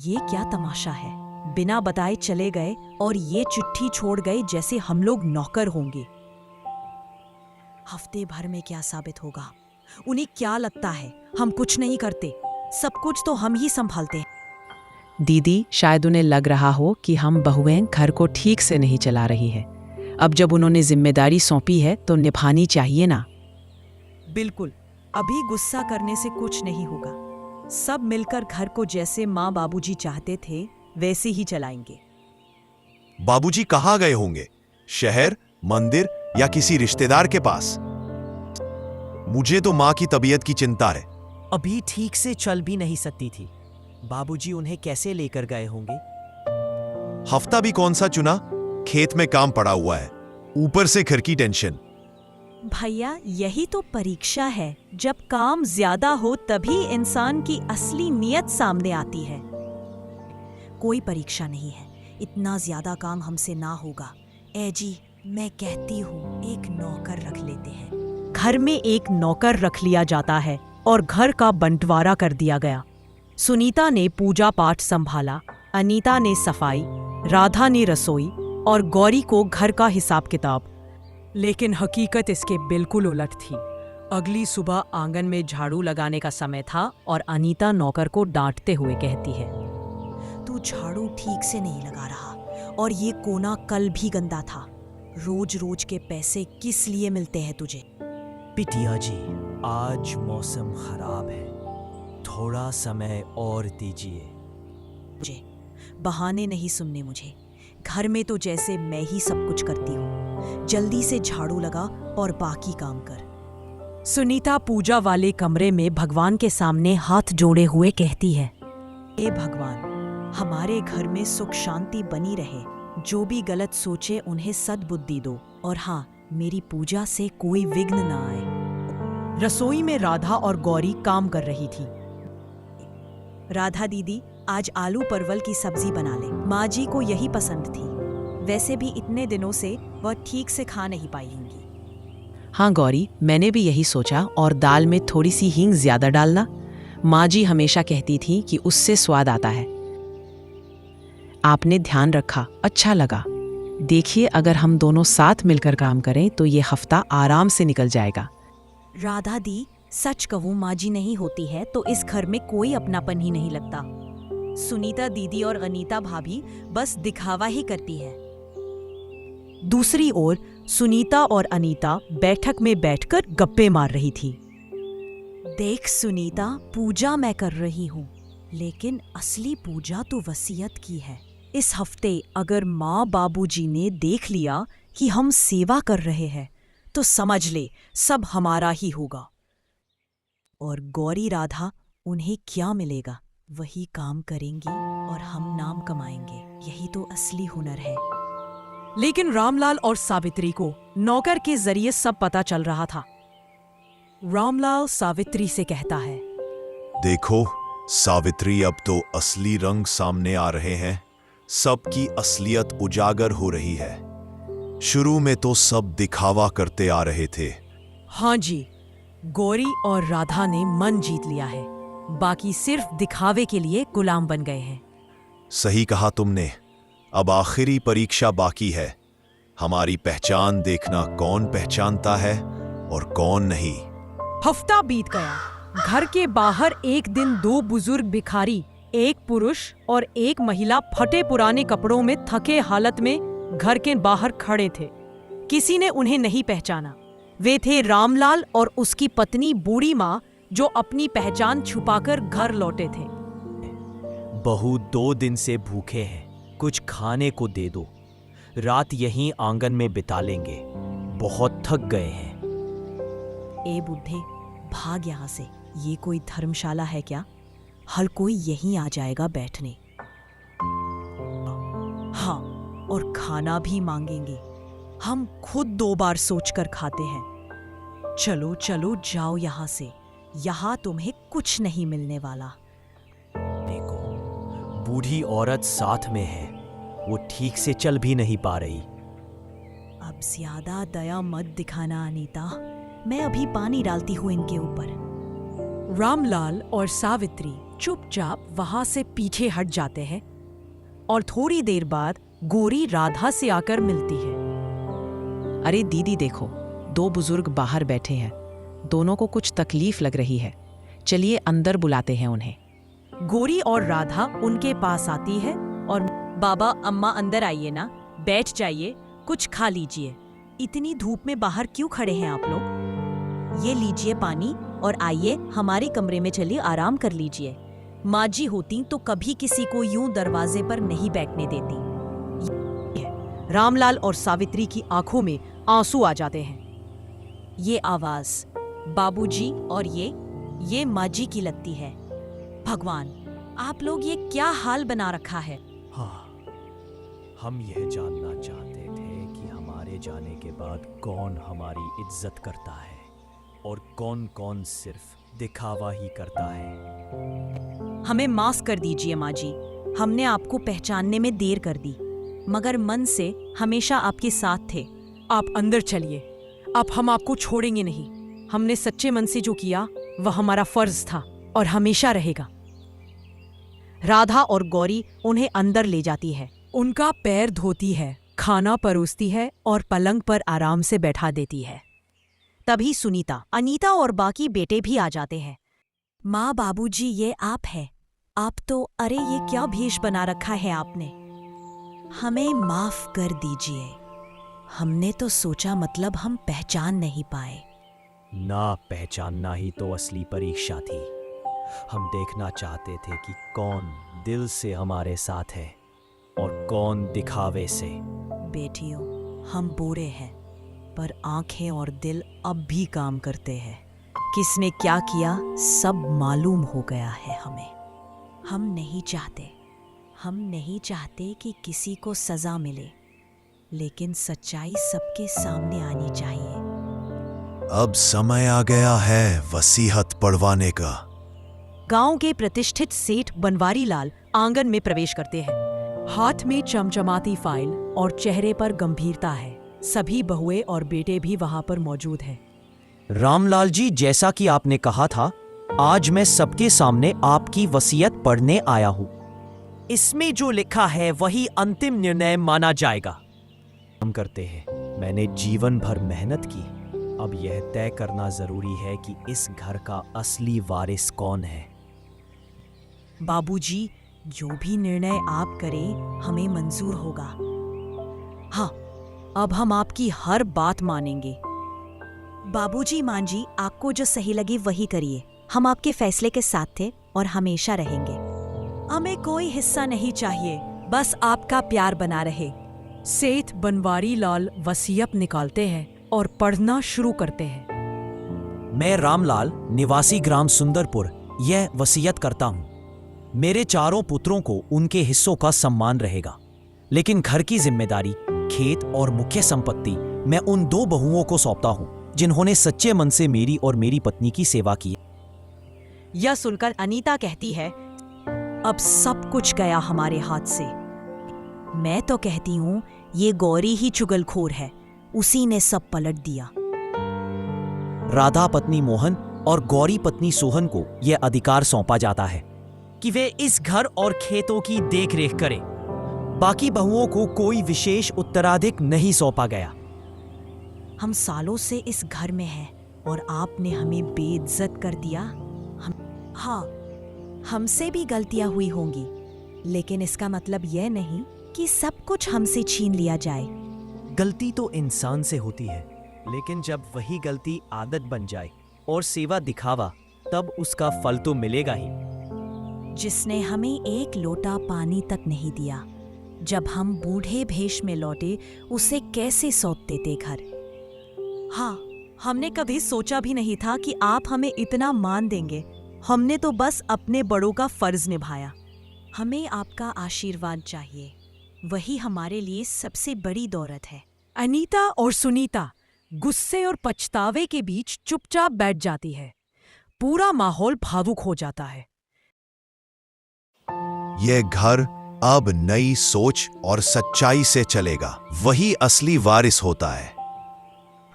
ये क्या तमाशा है? बिना बताए चले गए और ये चिट्ठी छोड़ गए जैसे हम लोग नौकर होंगे। हफ्ते भर में क्या साबित होगा? उन्हें क्या लगता है हम कुछ नहीं करते? सब कुछ तो हम ही संभालते हैं। दीदी, शायद उन्हें लग रहा हो कि हम बहुएं घर को ठीक से नहीं चला रही है। अब जब उन्होंने जिम्मेदारी सौंपी है तो निभानी चाहिए ना। बिल्कुल, अभी गुस्सा करने से कुछ नहीं होगा। सब मिलकर घर को जैसे माँ बाबूजी चाहते थे वैसे ही चलाएंगे। बाबूजी कहाँ गए होंगे? शहर, मंदिर या किसी रिश्तेदार के पास? मुझे तो माँ की तबीयत की चिंता है। अभी ठीक से चल भी नहीं सकती थी। बाबूजी उन्हें कैसे लेकर गए होंगे? हफ्ता भी कौन सा चुना? खेत में काम पड़ा हुआ है, ऊपर से घर की टेंशन। भैया, यही तो परीक्षा है। जब काम ज्यादा हो तभी इंसान की असली नीयत सामने आती है। कोई परीक्षा नहीं है, इतना ज्यादा काम हमसे ना होगा। ए जी, मैं कहती हूँ एक नौकर रख लेते हैं। घर में एक नौकर रख लिया जाता है और घर का बंटवारा कर दिया गया। सुनीता ने पूजा पाठ संभाला, अनीता ने सफाई, राधा ने रसोई और गौरी को घर का हिसाब किताब। लेकिन हकीकत इसके बिल्कुल उलट थी। अगली सुबह आंगन में झाड़ू लगाने का समय था और अनीता नौकर को डांटते हुए कहती है, तू झाड़ू ठीक से नहीं लगा रहा और ये कोना कल भी गंदा था। रोज रोज के पैसे किस लिए मिलते हैं तुझे? बिटिया जी, आज मौसम खराब है, थोड़ा समय और दीजिए। मुझे बहाने नहीं सुनने मुझे। घर में तो जैसे मैं ही सब कुछ करती हूँ। जल्दी से झाड़ू लगा और बाकी काम कर। सुनीता पूजा वाले कमरे में भगवान के सामने हाथ जोड़े हुए कहती है, हे भगवान, हमारे घर में सुख शांति बनी रहे। जो भी गलत सोचे उन्हें सद्बुद्धि दो और हाँ, मेरी पूजा से कोई विघ्न ना आए। रसोई में राधा और गौरी काम कर रही थी। राधा दीदी, आज आलू परवल की सब्जी बना ले। माँ जी को यही पसंद थी। वैसे भी इतने दिनों से वह ठीक से खा नहीं पाई होंगी। हाँ गौरी, मैंने भी यही सोचा। और दाल में थोड़ी सी हींग ज्यादा डालना। माँ जी हमेशा कहती थी कि उससे स्वाद आता है। आपने ध्यान रखा, अच्छा लगा। देखिए, अगर हम दोनों साथ मिलकर काम करें तो ये हफ्ता आराम से निकल जाएगा। राधा दी, सच कहूँ, माँ जी नहीं होती है तो इस घर में कोई अपनापन ही नहीं लगता। सुनीता दीदी और अनीता भाभी बस दिखावा ही करती है। दूसरी ओर सुनीता और अनीता बैठक में बैठकर गप्पे मार रही थी। देख सुनीता, पूजा मैं कर रही हूँ, लेकिन असली पूजा तो वसीयत की है। इस हफ्ते अगर माँ बाबूजी ने देख लिया कि हम सेवा कर रहे हैं तो समझ ले सब हमारा ही होगा। और गौरी राधा, उन्हें क्या मिलेगा? वही काम करेंगी और हम नाम कमाएंगे। यही तो असली हुनर है। लेकिन रामलाल और सावित्री को नौकर के जरिए सब पता चल रहा था। रामलाल सावित्री से कहता है, देखो सावित्री, अब तो असली रंग सामने आ रहे हैं। सबकी असलियत उजागर हो रही है। शुरू में तो सब दिखावा करते आ रहे थे। हाँ जी, गौरी और राधा ने मन जीत लिया है। बाकी सिर्फ दिखावे के लिए गुलाम बन गए हैं। सही कहा तुमने। अब आखिरी परीक्षा बाकी है। हमारी पहचान देखना, कौन पहचानता है और कौन नहीं। हफ्ता बीत गया। घर के बाहर एक दिन दो बुजुर्ग भिखारी, एक पुरुष और एक महिला फटे पुराने कपड़ों में थके हालत में घर के बाहर खड़े थे। किसी ने उन्हें नहीं पहचाना। वे थे रामलाल और उसकी पत्नी बूढ़ी माँ, जो अपनी पहचान छुपाकर घर लौटे थे। बहू 2 दिन से भूखे हैं, कुछ खाने को दे दो। रात यहीं आंगन में बिता लेंगे, बहुत थक गए हैं। ए बुढ़े, भाग यहाँ से। ये कोई धर्मशाला है क्या? हर कोई यहीं आ जाएगा बैठने। हाँ, और खाना भी मांगेंगे। हम खुद 2 बार सोचकर खाते हैं। चलो चलो, जाओ यहाँ से। यहाँ तुम्हें कुछ नहीं मिलने वाला। देखो, बूढ़ी औरत साथ में है, वो ठीक से चल भी नहीं पा रही। अब ज्यादा दया मत दिखाना अनीता। मैं अभी पानी डालती हूँ इनके ऊपर। रामलाल और सावित्री चुपचाप वहां से पीछे हट जाते हैं और थोड़ी देर बाद गोरी राधा से आकर मिलती है। अरे दीदी देखो, दो बुजुर्ग बाहर बैठे हैं, दोनों को कुछ तकलीफ लग रही है, चलिए अंदर बुलाते हैं उन्हें। गोरी और राधा उनके पास आती है और बाबा अम्मा अंदर आइए ना, बैठ जाइए, कुछ खा लीजिए। इतनी धूप में बाहर क्यों खड़े हैं आप लोग? ये लीजिए पानी और आइए हमारे कमरे में चलिए, आराम कर लीजिए। माँ जी होती तो कभी किसी को यूं दरवाजे पर नहीं बैठने देती। रामलाल और सावित्री की आंखों में आंसू आ जाते हैं। ये आवाज बाबूजी और ये माँ जी की लगती है। भगवान, आप लोग ये क्या हाल बना रखा है? हाँ, हम यह जानना चाहते थे कि हमारे जाने के बाद कौन हमारी इज्जत करता है और कौन कौन सिर्फ दिखावा ही करता है। हमें माफ कर दीजिए माँ जी, हमने आपको पहचानने में देर कर दी, मगर मन से हमेशा आपके साथ थे। आप अंदर चलिए, अब हम आपको छोड़ेंगे नहीं। हमने सच्चे मन से जो किया वह हमारा फर्ज था और हमेशा रहेगा। राधा और गौरी उन्हें अंदर ले जाती है, उनका पैर धोती है, खाना परोसती है और पलंग पर आराम से बैठा देती है। तभी सुनीता, अनीता और बाकी बेटे भी आ जाते हैं। माँ बाबूजी, ये आप है? आप तो, अरे ये क्या भेष बना रखा है आपने? हमें माफ कर दीजिए, हमने तो सोचा मतलब हम पहचान नहीं पाए। ना पहचानना ही तो असली परीक्षा थी। हम देखना चाहते थे कि कौन दिल से हमारे साथ है और कौन दिखावे से। बेटियों, हम बूढ़े हैं पर आंखें और दिल अब भी काम करते हैं। किसने क्या किया सब मालूम हो गया है हमें। हम नहीं चाहते कि किसी को सजा मिले, लेकिन सच्चाई सबके सामने आनी चाहिए। अब समय आ गया है वसीयत पढ़वाने का। गांव के प्रतिष्ठित सेठ बनवारी लाल आंगन में प्रवेश करते हैं। हाथ में चमचमाती फाइल और चेहरे पर गंभीरता है। सभी बहुएं और बेटे भी वहां पर मौजूद हैं। रामलाल जी, जैसा कि आपने कहा था, आज मैं सबके सामने आपकी वसीयत पढ़ने आया हूं। इसमें जो लिखा है वही अंतिम निर्णय माना जाएगा। हम करते हैं, मैंने जीवन भर मेहनत की, अब यह तय करना जरूरी है कि इस घर का असली वारिस कौन है। बाबूजी, जो भी निर्णय आप करें हमें मंजूर होगा। हाँ, अब हम आपकी हर बात मानेंगे। बाबूजी, मां जी, आपको जो सही लगे वही करिए। हम आपके फैसले के साथ थे और हमेशा रहेंगे। हमें कोई हिस्सा नहीं चाहिए, बस आपका प्यार बना रहे। सेठ बनवारी लाल वसीयत निकालते हैं और पढ़ना शुरू करते हैं। मैं रामलाल, निवासी ग्राम सुंदरपुर, यह वसीयत करता हूं। मेरे चारों पुत्रों को उनके हिस्सों का सम्मान रहेगा, लेकिन घर की जिम्मेदारी, खेत और मुख्य संपत्ति मैं उन दो बहुओं को सौंपता हूं जिन्होंने सच्चे मन से मेरी और मेरी पत्नी की सेवा की। यह सुनकर अनीता कहती है, अब सब कुछ गया हमारे हाथ से। मैं तो कहती हूं ये गौरी ही चुगलखोर है, उसी ने सब पलट दिया। राधा पत्नी मोहन और गौरी पत्नी सोहन को यह अधिकार सौंपा जाता है कि वे इस घर और खेतों की देखरेख करें। बाकी बहुओं को कोई विशेष उत्तराधिक नहीं सौंपा गया। हम सालों से इस घर में हैं और आपने हमें बेइज्जत कर दिया। हाँ, हमसे भी गलतियां हुई होंगी, लेकिन इसका मतलब यह नहीं कि सब कुछ हमसे छीन लिया जाए। गलती तो इंसान से होती है, लेकिन जब वही गलती आदत बन जाए और सेवा दिखावा, तब उसका फल तो मिलेगा ही। जिसने हमें एक लोटा पानी तक नहीं दिया, जब हम बूढ़े भेष में लौटे, उसे कैसे सौंप देते घर। हाँ, हमने कभी सोचा भी नहीं था कि आप हमें इतना मान देंगे। हमने तो बस अपने बड़ों का फर्ज निभाया। हमें आपका आशीर्वाद चाहिए, वही हमारे लिए सबसे बड़ी दौलत है। अनीता और सुनीता गुस्से और पछतावे के बीच चुपचाप बैठ जाती है। पूरा माहौल भावुक हो जाता है। यह घर अब नई सोच और सच्चाई से चलेगा, वही असली वारिस होता है।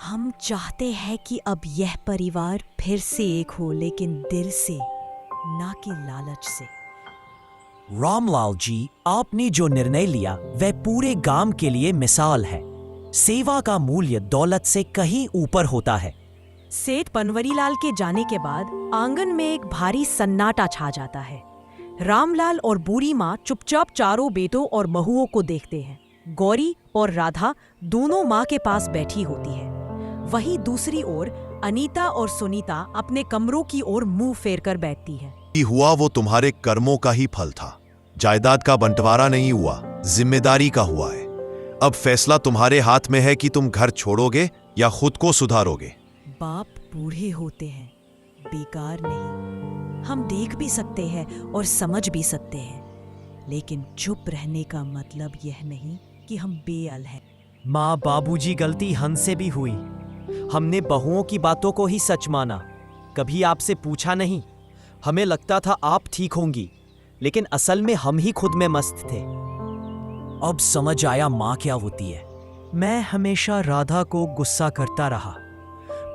हम चाहते हैं कि अब यह परिवार फिर से एक हो, लेकिन दिल से। ना कि लालच से। रामलाल जी, आपने जो निर्णय लिया वह पूरे गांव के लिए मिसाल है। सेवा का मूल्य दौलत से कहीं ऊपर होता है। सेठ बनवरीलाल के जाने के बाद आंगन में एक भारी सन्नाटा छा जाता है। रामलाल और बूढ़ी माँ चुपचाप चारों बेटों और बहुओं को देखते हैं। गौरी और राधा दोनों माँ के पास बैठी होती है। वहीं दूसरी ओर अनीता और सुनीता अपने कमरों की ओर मुंह फेर कर बैठती है। हुआ वो तुम्हारे कर्मों का ही फल था। जायदाद का बंटवारा नहीं हुआ, जिम्मेदारी का हुआ है। अब फैसला तुम्हारे हाथ में है कि तुम घर छोड़ोगे या खुद को सुधारोगे। बाप बूढ़े होते हैं, बेकार नहीं। हम देख भी सकते हैं और समझ भी सकते हैं, लेकिन चुप रहने का मतलब यह नहीं कि हम बेअल हैं। माँ बाबूजी, गलती हमसे भी हुई। हमने बहुओं की बातों को ही सच माना, कभी आपसे पूछा नहीं। हमें लगता था आप ठीक होंगी, लेकिन असल में हम ही खुद में मस्त थे। अब समझ आया माँ क्या होती है। मैं हमेशा राधा को गुस्सा करता रहा,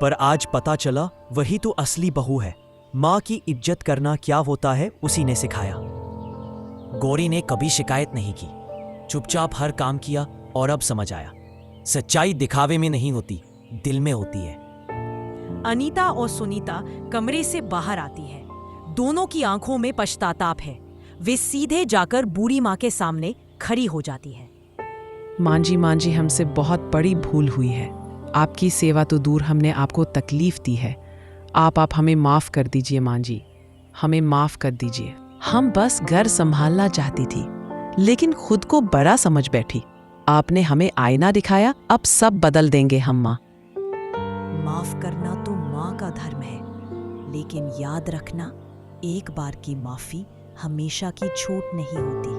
पर आज पता चला वही तो असली बहू है। माँ की इज्जत करना क्या होता है उसी ने सिखाया। गौरी ने कभी शिकायत नहीं की, चुपचाप हर काम किया, और अब समझ आया सच्चाई दिखावे में नहीं होती, दिल में होती है। अनीता और सुनीता कमरे से बाहर आती है। दोनों की आंखों में पश्चाताप है। वे सीधे जाकर बूढ़ी माँ के सामने खड़ी हो जाती है। माँ जी, हमसे बहुत बड़ी भूल हुई है। आपकी सेवा तो दूर, हमने आपको तकलीफ दी है। आप हमें माफ़ कर दीजिए माँ जी, हमें माफ़ कर दीजिए। हम बस घर संभालना चाहती थी, लेकिन खुद को बड़ा समझ बैठी। आपने हमें आईना दिखाया, अब सब बदल देंगे हम माँ। माफ करना तो माँ का धर्म है, लेकिन याद रखना, एक बार की माफी हमेशा की छूट नहीं होती।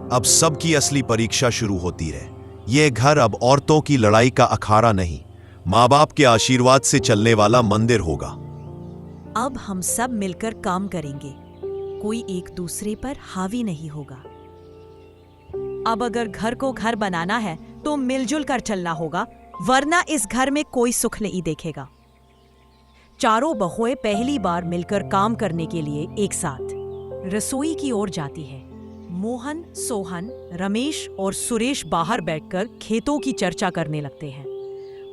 अब सबकी असली परीक्षा शुरू होती है। ये घर अब औरतों की लड़ाई का अखाड़ा नहीं, माँ बाप के आशीर्वाद से चलने वाला मंदिर होगा। अब हम सब मिलकर काम करेंगे, कोई एक दूसरे पर हावी नहीं होगा। अब अगर घर को घर बनाना है तो मिलजुल कर चलना होगा, वरना इस घर में कोई सुख नहीं देखेगा। चारों बहुएं पहली बार मिलकर काम करने के लिए एक साथ रसोई की ओर जाती है। मोहन, सोहन, रमेश और सुरेश बाहर बैठकर खेतों की चर्चा करने लगते हैं।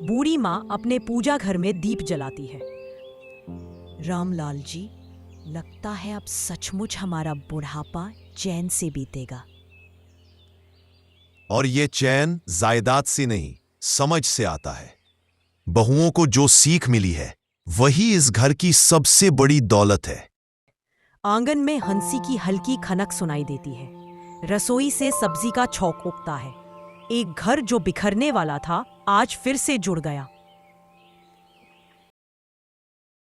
बूढ़ी माँ अपने पूजा घर में दीप जलाती है। रामलाल जी, लगता है अब सचमुच हमारा बुढ़ापा चैन से बीतेगा। और ये चैन जायदाद से नहीं, समझ से आता है। बहुओं को जो सीख मिली है वही इस घर की सबसे बड़ी दौलत है। आंगन में हंसी की हल्की खनक सुनाई देती है। रसोई से सब्जी का छौंक उठता है। एक घर जो बिखरने वाला था आज फिर से जुड़ गया।